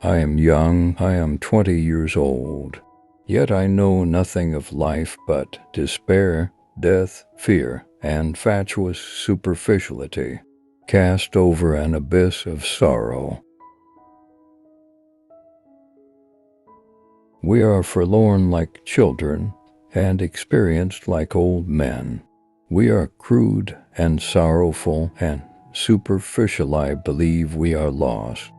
I am young, I am 20 years old, yet I know nothing of life but despair, death, fear, and fatuous superficiality, cast over an abyss of sorrow. We are forlorn like children, and experienced like old men. We are crude and sorrowful and superficial. I believe we are lost.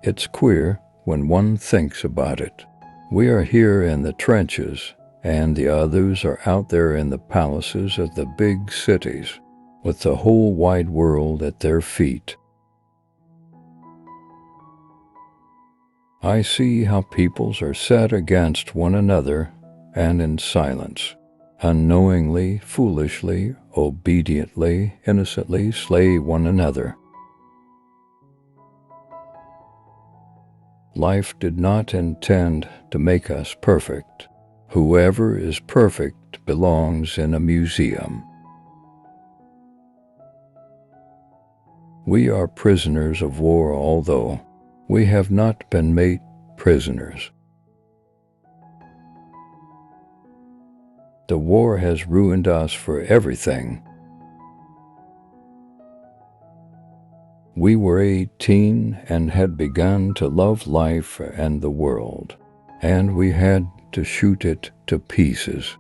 It's queer when one thinks about it. We are here in the trenches, and the others are out there in the palaces of the big cities, with the whole wide world at their feet. I see how peoples are set against one another, and in silence, unknowingly, foolishly, obediently, innocently slay one another. Life did not intend to make us perfect. Whoever is perfect belongs in a museum. We are prisoners of war, although we have not been made prisoners. The war has ruined us for everything. We were 18 and had begun to love life and the world, and we had to shoot it to pieces.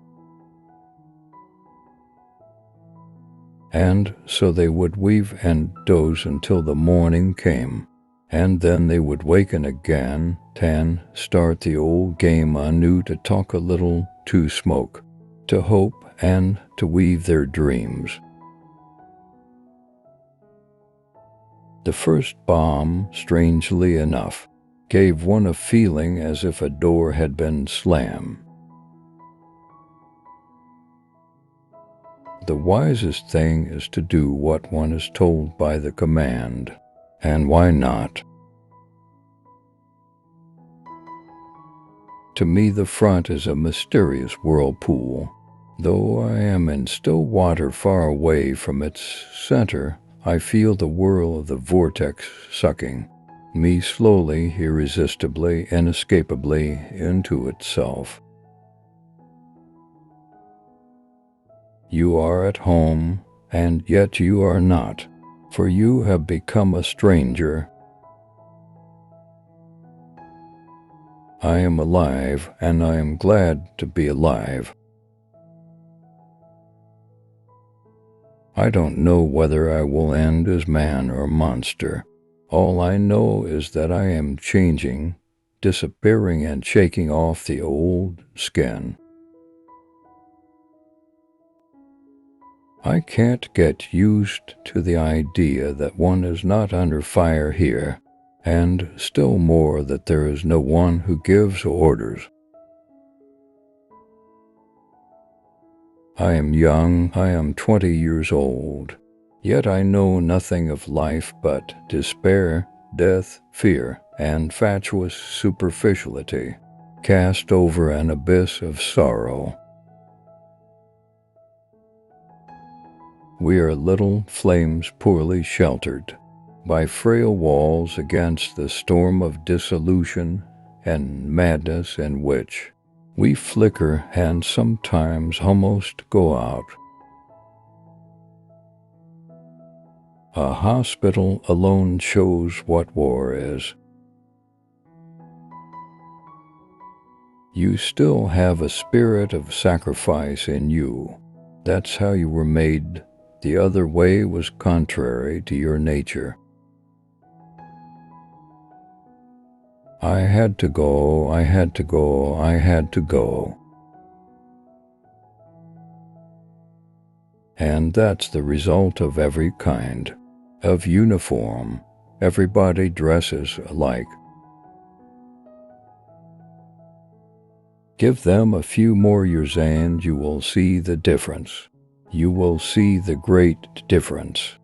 And so they would weave and doze until the morning came, and then they would waken again, and start the old game anew, to talk a little, to smoke, to hope, and to weave their dreams. The first bomb, strangely enough, gave one a feeling as if a door had been slammed. The wisest thing is to do what one is told by the command, and why not? To me, the front is a mysterious whirlpool. Though I am in still water far away from its center, I feel the whirl of the vortex sucking me slowly, irresistibly, inescapably into itself. You are at home, and yet you are not, for you have become a stranger. I am alive, and I am glad to be alive. I don't know whether I will end as man or monster. All I know is that I am changing, disappearing, and shaking off the old skin. I can't get used to the idea that one is not under fire here, and still more that there is no one who gives orders. I am young, I am 20 years old, yet I know nothing of life but despair, death, fear, and fatuous superficiality, cast over an abyss of sorrow. We are little flames poorly sheltered by frail walls against the storm of dissolution and madness in which we flicker and sometimes almost go out. A hospital alone shows what war is. You still have a spirit of sacrifice in you. That's how you were made. The other way was contrary to your nature. I had to go, I had to go, I had to go. And that's the result of every kind of uniform. Everybody dresses alike. Give them a few more years and you will see the difference. You will see the great difference.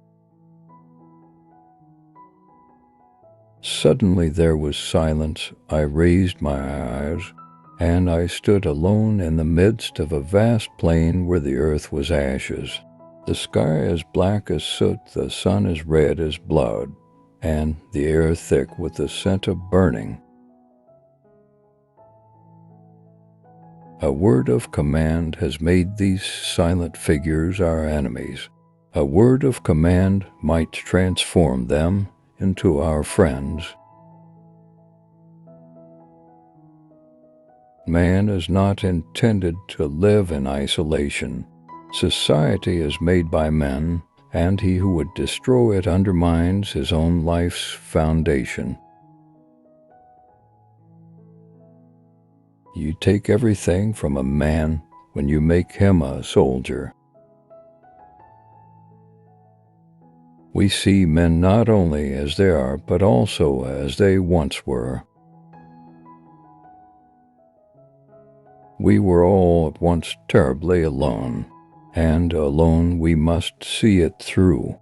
Suddenly there was silence. I raised my eyes, and I stood alone in the midst of a vast plain where the earth was ashes. The sky as black as soot, the sun as red as blood, and the air thick with the scent of burning. A word of command has made these silent figures our enemies. A word of command might transform them into our friends. Man is not intended to live in isolation. Society is made by men, and he who would destroy it undermines his own life's foundation. You take everything from a man when you make him a soldier. We see men not only as they are, but also as they once were. We were all at once terribly alone, and alone we must see it through.